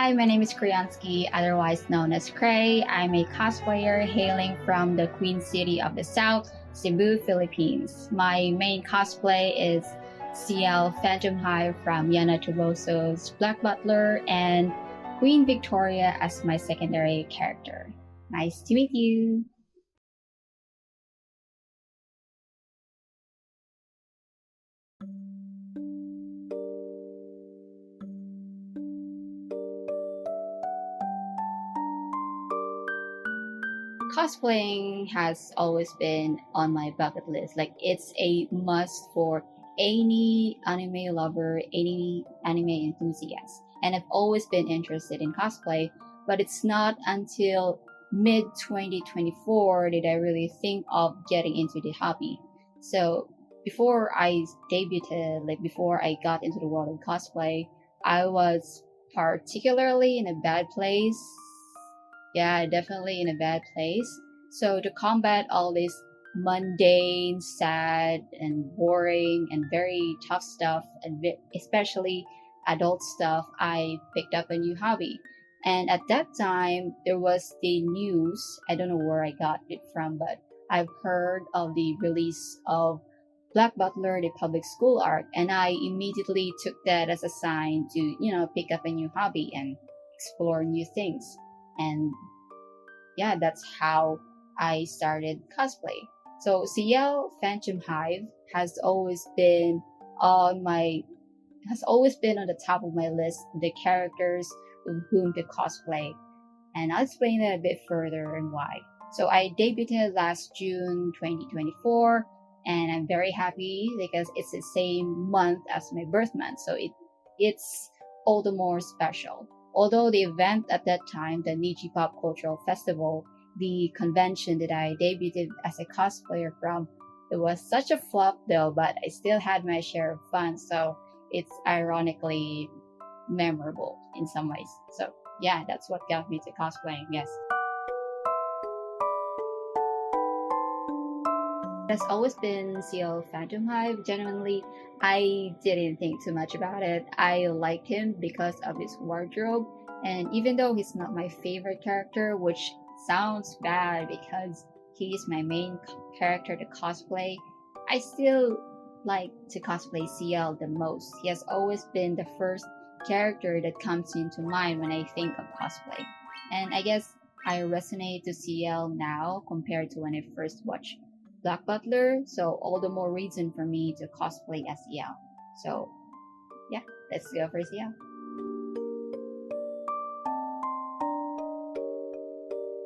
Hi, my name is Crayonski, otherwise known as Cray. I'm a cosplayer hailing from the Queen City of the South, Cebu, Philippines. My main cosplay is 𝘨𝘏𝘆𝖆 from Yana Toboso's Black Butler and Queen Victoria as my secondary character. Nice to meet you! Cosplaying has always been on my bucket list. Like, it's a must for any anime lover, any anime enthusiast. And I've always been interested in cosplay, but it's not until mid-2024 did I really think of getting into the hobby. So before I debuted, before I got into the world of cosplay, I was particularly in a bad place. Yeah, definitely in a bad place. So to combat all this mundane, sad, and boring, and very tough stuff, and especially adult stuff, I picked up a new hobby. And at that time, there was the news, I don't know where I got it from, but I've heard of the release of Black Butler, the public school arc, and I immediately took that as a sign to, pick up a new hobby and explore new things. And yeah, that's how I started cosplay. So 𝘨𝘏𝘆𝘆𝘆𝘆 has always been on the top of my list of the characters with whom to cosplay. And I'll explain that a bit further and why. So I debuted last June 2024, and I'm very happy because it's the same month as my birth month, so it's all the more special. Although the event at that time, the Niji Pop Cultural Festival, the convention that I debuted as a cosplayer from, it was such a flop though, but I still had my share of fun, so it's ironically memorable in some ways. So yeah, that's what got me to cosplaying, yes. It has always been 𝘨𝘏𝘆𝘆𝘆𝘆. Genuinely, I didn't think too much about it. I liked him because of his wardrobe, and even though he's not my favorite character, which sounds bad because he is my main character to cosplay, I still like to cosplay 𝘨𝘏 the most. He has always been the first character that comes into mind when I think of cosplay. And I guess I resonate to 𝘨𝘏 now compared to when I first watched Black Butler, so all the more reason for me to cosplay as 𝘨𝘏. So yeah, let's go for 𝘨𝘏.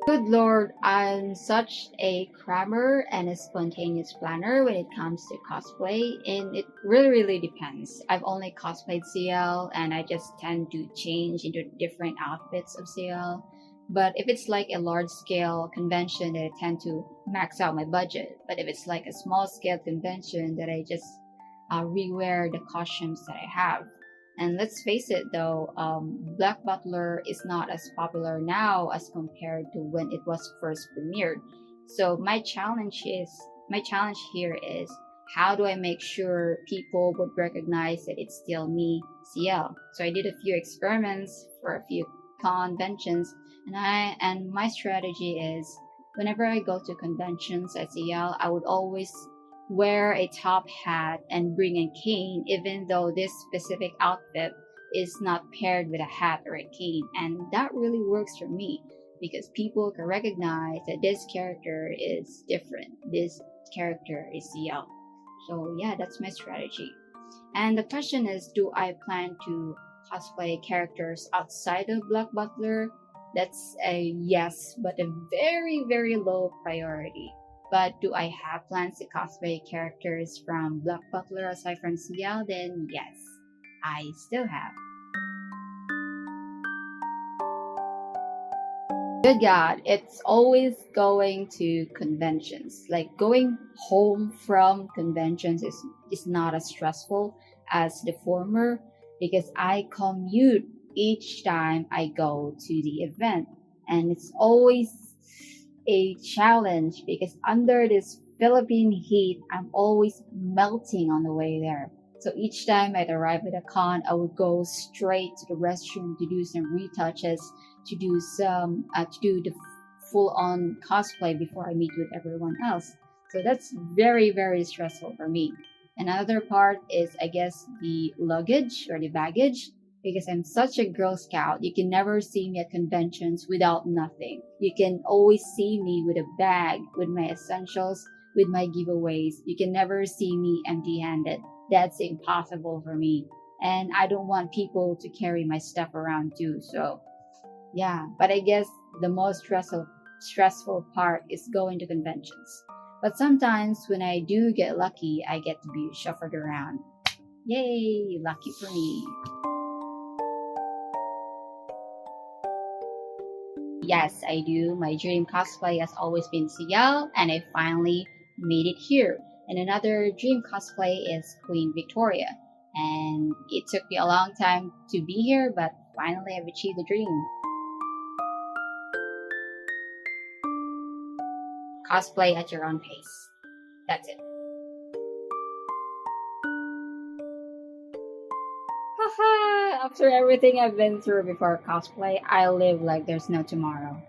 Good lord, I'm such a crammer and a spontaneous planner when it comes to cosplay, and it really depends. I've only cosplayed 𝘨𝘏, and I just tend to change into different outfits of 𝘨𝘏. But if it's like a large-scale convention, that I tend to max out my budget. But if it's like a small-scale convention, that I just rewear the costumes that I have. And let's face it though, Black Butler is not as popular now as compared to when it was first premiered. So my challenge here is, how do I make sure people would recognize that it's still me, 𝘨𝘏? So I did a few experiments for a few conventions, and my strategy is, whenever I go to conventions at 𝘨𝘏, I would always wear a top hat and bring a cane, even though this specific outfit is not paired with a hat or a cane. And that really works for me because people can recognize that this character is different. This character is 𝘨𝘏. So yeah, that's my strategy. And the question is, do I plan to cosplay characters outside of Black Butler? That's a yes, but a very low priority. But do I have plans to cosplay characters from Black Butler aside from 𝘨𝘏? Then yes, I still have. Good God, it's always going to conventions. Like, going home from conventions is not as stressful as the former, because I commute each time I go to the event, and it's always a challenge because under this Philippine heat, I'm always melting on the way there. So each time I'd arrive at a con, I would go straight to the restroom to do some retouches, to do the full-on cosplay before I meet with everyone else. So that's very, very stressful for me. Another part is, I guess, the luggage or the baggage. Because I'm such a Girl Scout, you can never see me at conventions without nothing. You can always see me with a bag, with my essentials, with my giveaways. You can never see me empty-handed. That's impossible for me. And I don't want people to carry my stuff around too. So yeah, but I guess the most stressful part is going to conventions. But sometimes when I do get lucky, I get to be shuffled around. Yay, lucky for me. Yes, I do. My dream cosplay has always been 𝘨𝘐, and I finally made it here. And another dream cosplay is Queen Victoria. And it took me a long time to be here, but finally I've achieved the dream. Cosplay at your own pace. That's it. Haha! After everything I've been through before cosplay, I live like there's no tomorrow.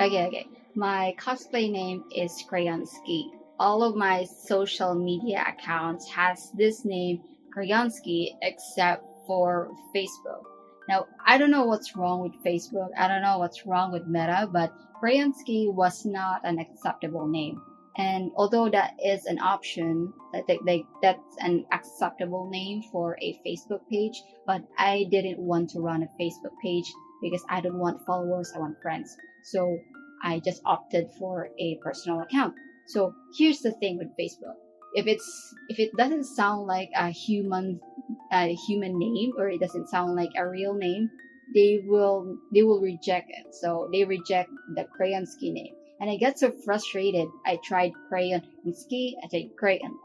Okay. My cosplay name is crayonski. All of my social media accounts has this name, Crayonski, except for Facebook. Now, I don't know what's wrong with Facebook. I don't know what's wrong with Meta, but Crayonski was not an acceptable name. And although that is an option, that's an acceptable name for a Facebook page, but I didn't want to run a Facebook page because I don't want followers, I want friends. So I just opted for a personal account. So here's the thing with Facebook. If it doesn't sound like a human name, or it doesn't sound like a real name, they will reject it. So they reject the Crayonski name. And I get so frustrated. I tried crayonski, I tried crayon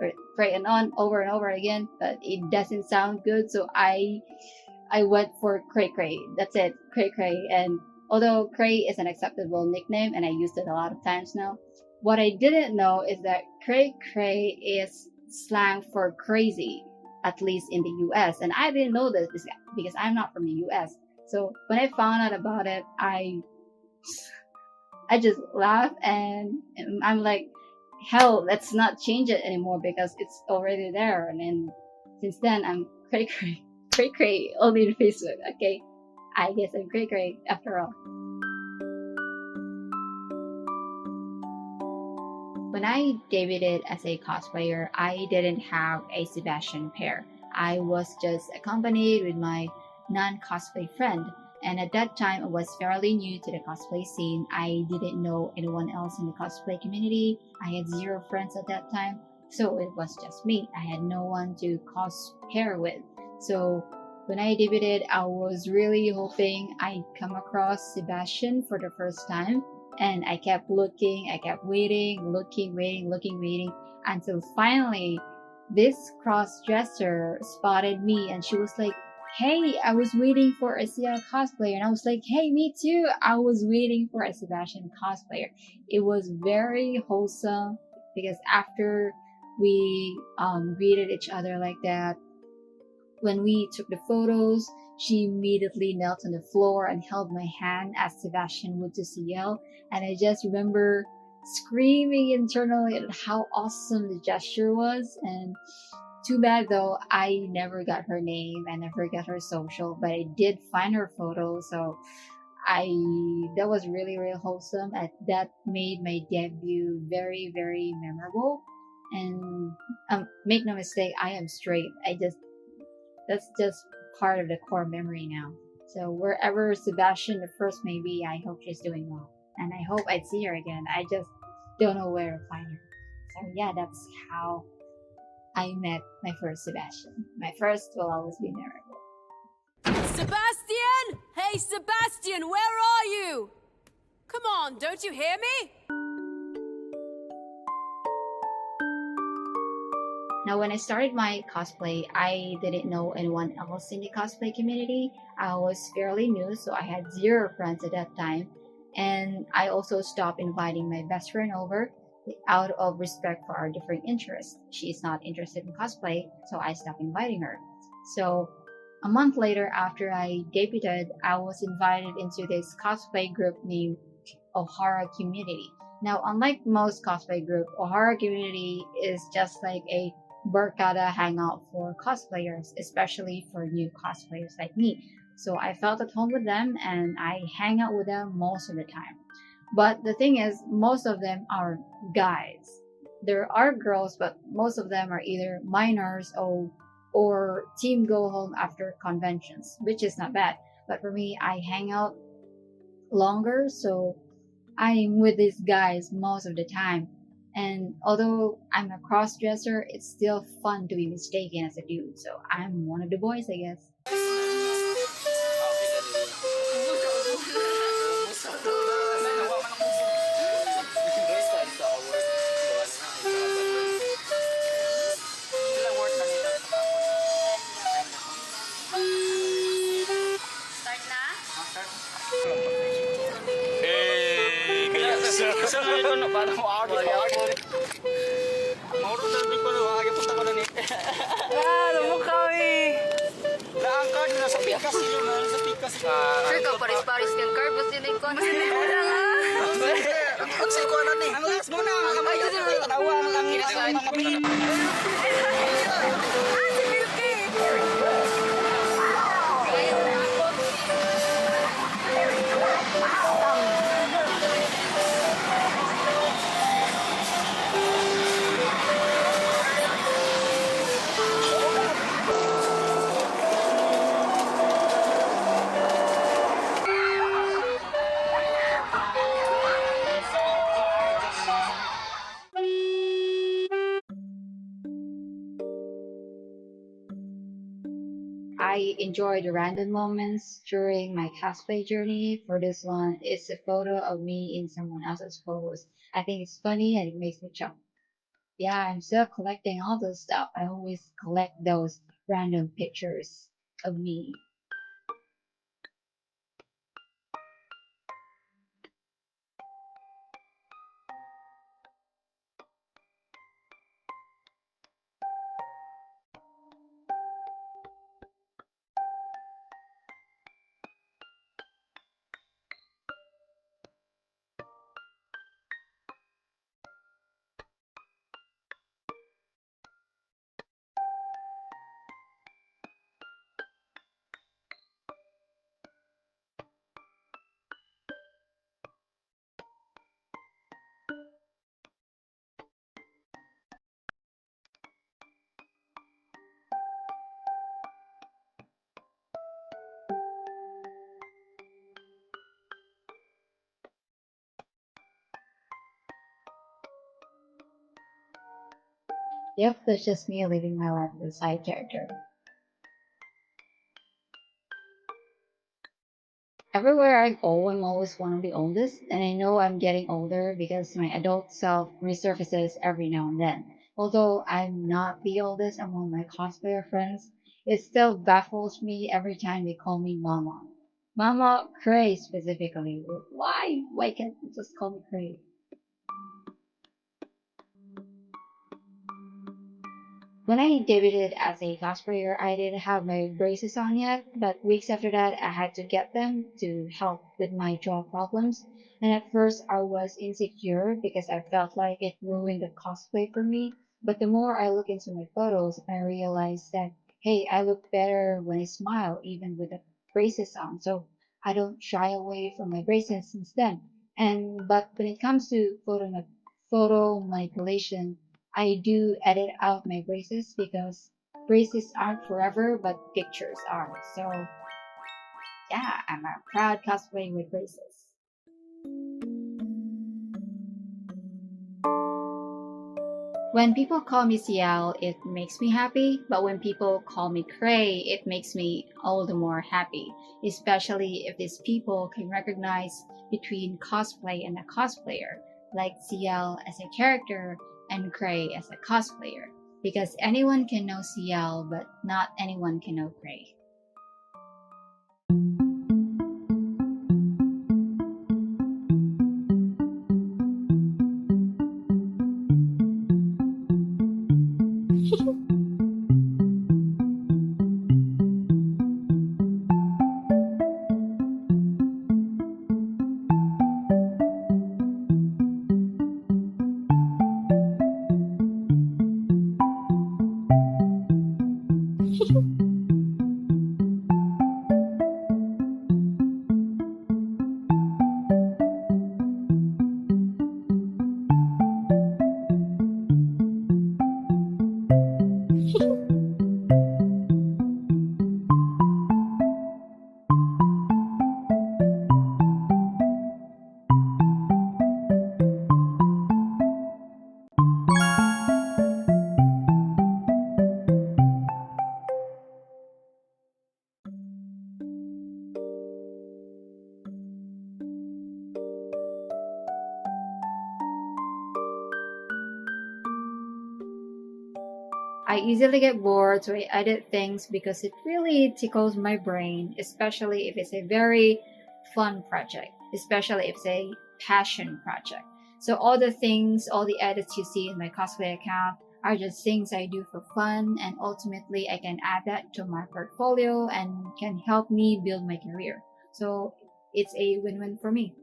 or crayon on over and over again, but it doesn't sound good. So I went for cray. That's it, cray. And although cray is an acceptable nickname and I used it a lot of times now, what I didn't know is that cray is slang for crazy, at least in the US. And I didn't know this because I'm not from the US. So when I found out about it, I just laughed and I'm like, hell, let's not change it anymore because it's already there. And then since then I'm cray only on Facebook. Okay, I guess I'm cray after all. When I debuted as a cosplayer, I didn't have a Sebastian pair. I was just accompanied with my non-cosplay friend. And at that time, I was fairly new to the cosplay scene. I didn't know anyone else in the cosplay community. I had 0 friends at that time. So it was just me. I had no one to pair with. So when I debuted, I was really hoping I'd come across Sebastian for the first time. And I kept looking, I kept waiting, waiting, until finally this cross-dresser spotted me and she was like, hey, I was waiting for a 𝘨𝘐 cosplayer. And I was like, hey, me too. I was waiting for a Sebastian cosplayer. It was very wholesome because after we greeted each other like that, when we took the photos, She immediately knelt on the floor and held my hand as Sebastian would to CL, and I just remember screaming internally at how awesome the gesture was. And too bad though, I never got her name and never got her social, but I did find her photo, so that was really really wholesome. That made my debut very very memorable. And make no mistake, I am straight. That's just part of the core memory now. So wherever Sebastian the first may be, I hope she's doing well, and I hope I'd see her again. I just don't know where to find her. So yeah, that's how I met my first Sebastian. My first will always be memorable. Sebastian! Hey, Sebastian, where are you? Come on, don't you hear me? Now, when I started my cosplay, I didn't know anyone else in the cosplay community. I was fairly new, so I had zero friends at that time. And I also stopped inviting my best friend over out of respect for our different interests. She's not interested in cosplay, so I stopped inviting her. So a month later, after I debuted, I was invited into this cosplay group named 𝘠𝘆𝑰𝑎 Community. Now, unlike most cosplay group, 𝘠𝘆𝑰𝑎 Community is just like a barkada hangout for cosplayers, especially for new cosplayers like me. So I felt at home with them and I hang out with them most of the time. But the thing is, most of them are guys. There are girls, but most of them are either minors or team go home after conventions, which is not bad. But for me, I hang out longer, so I'm with these guys most of the time. And although I'm a cross-dresser, it's still fun to be mistaken as a dude. So I'm one of the boys, I guess. Isa na ito na parang 𝘭𝘰𝘯𝘵 Mauro dapat ko na agi punta ko na ni. Lumok kami. Naangkad na sa pikas sila na sa pikas. Sir, ka paris-paris kang card, basta na ikon. Basta na ikon na nga. Ang sa iko na ni. Ang last mo na. Kamay ko dito. Tawa ang lang mga pili. I enjoy the random moments during my cosplay journey. For this one, it's a photo of me in someone else's pose. I think it's funny and it makes me jump. Yeah, I'm still collecting all those stuff. I always collect those random pictures of me. Yep, that's just me living my life as a side character. Everywhere I go, I'm always one of the oldest, and I know I'm getting older because my adult self resurfaces every now and then. Although I'm not the oldest among my cosplayer friends, it still baffles me every time they call me Mama. Mama Cray specifically. Why? Why can't you just call me Cray? When I debuted as a cosplayer, I didn't have my braces on yet, but weeks after that, I had to get them to help with my jaw problems. And at first, I was insecure because I felt like it ruined the cosplay for me. But the more I look into my photos, I realized that, hey, I look better when I smile, even with the braces on. So I don't shy away from my braces since then. But when it comes to photo manipulation, I do edit out my braces because braces aren't forever, but pictures are. So yeah, I'm a proud cosplay with braces. When people call me 𝘨𝘚, it makes me happy, but when people call me 𝘵𝘚, it makes me all the more happy, especially if these people can recognize between cosplay and a cosplayer, like 𝘨𝘚 as a character and 𝘵𝘚 as a cosplayer, because anyone can know 𝘨𝘚, but not anyone can know 𝘵𝘚. I easily get bored, so I edit things because it really tickles my brain, especially if it's a very fun project, especially if it's a passion project. So all the things, all the edits you see in my cosplay account are just things I do for fun, and ultimately I can add that to my portfolio and can help me build my career. So it's a win-win for me.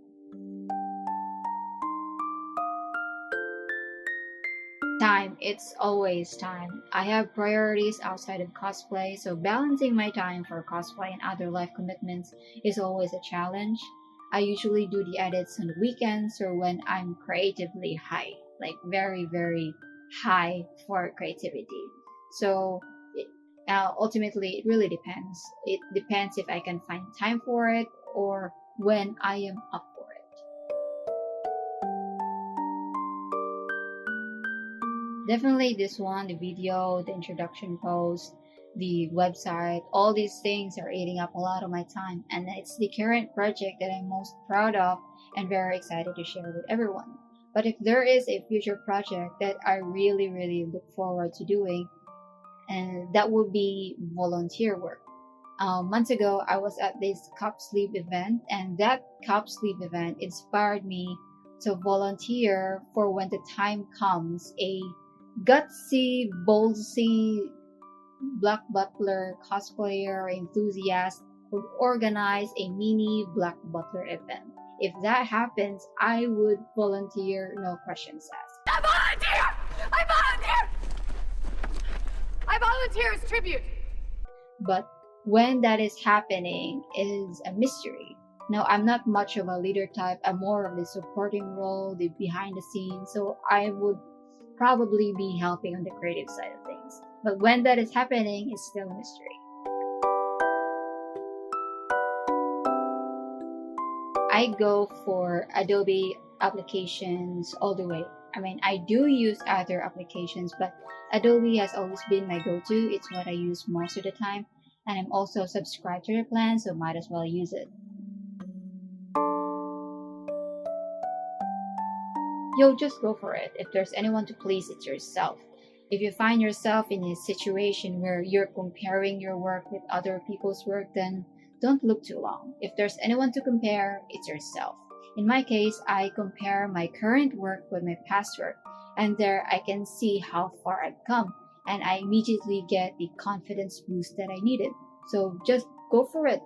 Time, it's always time. I have priorities outside of cosplay, so balancing my time for cosplay and other life commitments is always a challenge. I usually do the edits on the weekends or when I'm creatively high, like very, very high for creativity. So ultimately, it really depends. It depends if I can find time for it or when I am up for it. Definitely this one, the video, the introduction post, the website, all these things are eating up a lot of my time, and it's the current project that I'm most proud of and very excited to share with everyone. But if there is a future project that I really, really look forward to doing, and that would be volunteer work. Months ago, I was at this cup sleeve event, and that cup sleeve event inspired me to volunteer for when the time comes, a gutsy, ballsy Black Butler cosplayer enthusiast would organize a mini Black Butler event. If that happens, I would volunteer, no questions asked. I volunteer! I volunteer! I volunteer as tribute! But when that is happening is a mystery. Now, I'm not much of a leader type. I'm more of the supporting role, the behind the scenes, so I would probably be helping on the creative side of things. But when that is happening, it's still a mystery. I go for Adobe applications all the way. I mean, I do use other applications, but Adobe has always been my go-to. It's what I use most of the time. And I'm also subscribed to their plan, so might as well use it. Yo, just go for it. If there's anyone to please, it's yourself. If you find yourself in a situation where you're comparing your work with other people's work, then don't look too long. If there's anyone to compare, it's yourself. In my case, I compare my current work with my past work, and there I can see how far I've come. and I immediately get the confidence boost that I needed. So just go for it.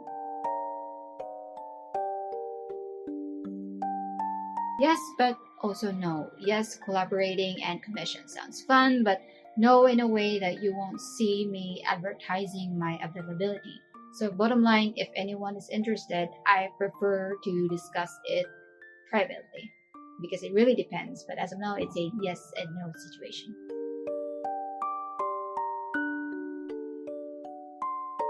Yes, but also no. Yes, collaborating and commission sounds fun, but no in a way that you won't see me advertising my availability. So bottom line, if anyone is interested, I prefer to discuss it privately because it really depends. But as of now, it's a yes and no situation.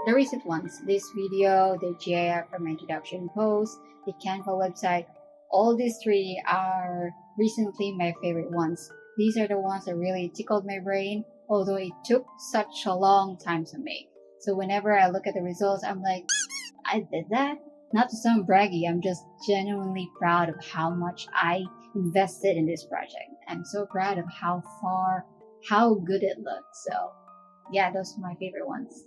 The recent ones, this video, the GIF from my introduction post, the Canva website, all these three are recently my favorite ones. These are the ones that really tickled my brain, although it took such a long time to make. So whenever I look at the results, I'm like, I did that? Not to sound braggy, I'm just genuinely proud of how much I invested in this project. I'm so proud of how good it looked. So yeah, those are my favorite ones.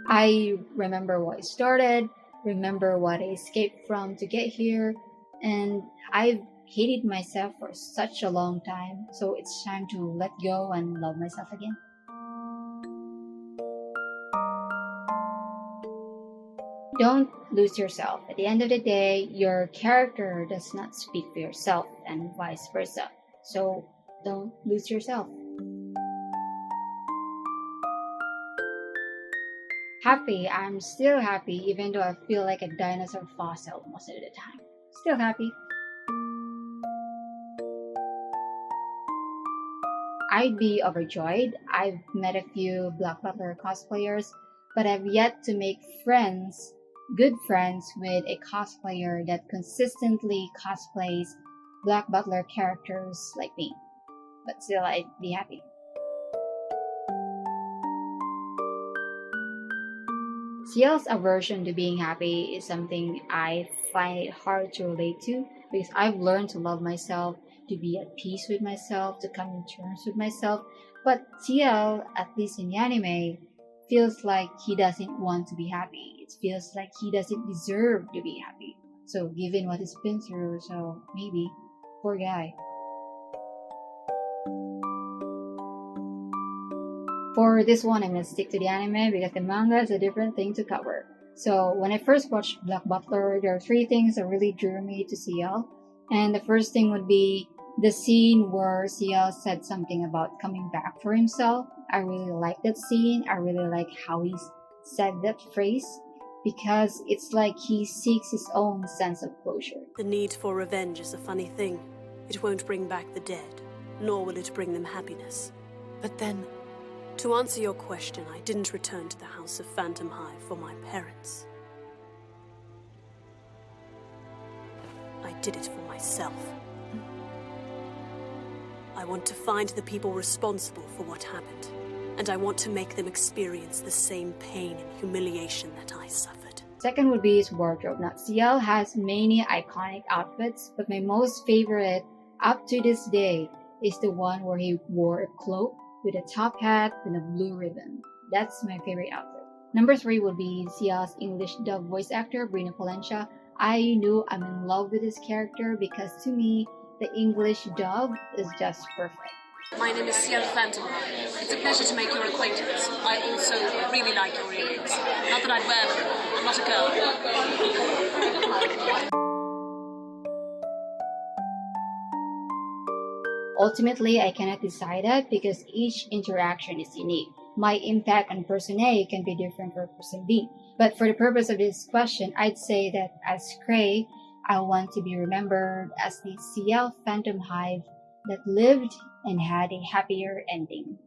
I remember what I started, remember what I escaped from to get here, and I've hated myself for such a long time, so it's time to let go and love myself again. Don't lose yourself. At the end of the day, your character does not speak for yourself and vice versa. So don't lose yourself. Happy. I'm still happy even though I feel like a dinosaur fossil most of the time. Still happy. I'd be overjoyed. I've met a few Black Butler cosplayers, but I've yet to make friends, good friends, with a cosplayer that consistently cosplays Black Butler characters like me. But still, I'd be happy. CL's aversion to being happy is something I find it hard to relate to because I've learned to love myself, to be at peace with myself, to come to terms with myself. But CL, at least in the anime, feels like he doesn't want to be happy. It feels like he doesn't deserve to be happy. So given what he's been through, so maybe, poor guy. For this one, I'm going to stick to the anime because the manga is a different thing to cover. So when I first watched Black Butler, there are three things that really drew me to CL. And the first thing would be the scene where CL said something about coming back for himself. I really like that scene. I really like how he said that phrase because it's like he seeks his own sense of closure. The need for revenge is a funny thing. It won't bring back the dead, nor will it bring them happiness. But then, to answer your question, I didn't return to the house of 𝘨𝘉 for my parents. I did it for myself. I want to find the people responsible for what happened, and I want to make them experience the same pain and humiliation that I suffered. Second would be his wardrobe. Now, CL has many iconic outfits, but my most favorite up to this day is the one where he wore a cloak with a top hat and a blue ribbon. That's my favorite outfit. Number 3 would be CL's English dub voice actor, Brina Palencia. I knew I'm in love with this character because to me, the English dub is just perfect. My name is 𝘨𝘐. It's a pleasure to make your acquaintance. I also really like your earrings. Not that I'd wear them. I'm not a girl. Ultimately, I cannot decide that because each interaction is unique. My impact on person A can be different for person B. But for the purpose of this question, I'd say that as Cray, I want to be remembered as the CL Phantom Hive that lived and had a happier ending.